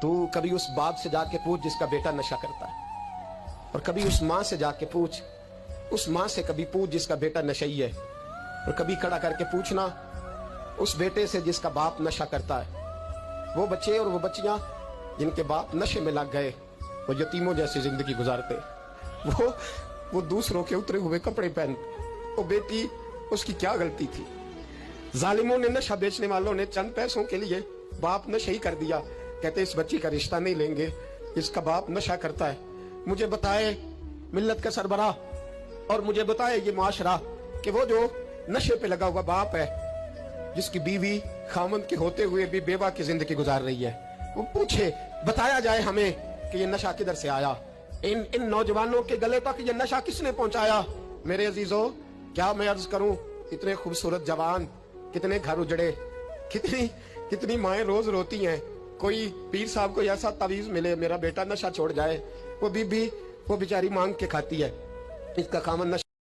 तू कभी उस बाप से जाके पूछ जिसका बेटा नशा करता है, और कभी उस माँ से जाके पूछ, उस माँ से कभी पूछ जिसका बेटा नशई है, और कभी खड़ा करके पूछना उस बेटे से जिसका बाप नशा करता है। वो बच्चे और वो बच्चियां जिनके बाप नशे में लग गए, वो यतीमों जैसी जिंदगी गुजारते, वो दूसरों के उतरे हुए कपड़े पहनते। वो बेटी, उसकी क्या गलती थी? जालिमों ने, नशा बेचने वालों ने चंद पैसों के लिए बाप नशे ही कर दिया। कहते इस बच्ची का रिश्ता नहीं लेंगे, इसका बाप नशा करता है। मुझे बताए मिल्लत का सरबराह और मुझे बताए ये माशरा कि वो जो नशे पे लगा हुआ बाप है, जिसकी बीवी खामंद के होते हुए भी बेवा की जिंदगी गुजार रही है, वो पूछे, बताया जाए हमें कि ये नशा किधर से आया, इन नौजवानों के गले तक ये नशा किसने पहुंचाया। मेरे अजीजों, क्या मैं अर्ज करूं, इतने खूबसूरत जवान, कितने घर उजड़े, कितनी माएं रोज रोती हैं। कोई पीर साहब को ऐसा तावीज मिले मेरा बेटा नशा छोड़ जाए, वो बीबी वो बेचारी मांग के खाती है, इसका खामन नशा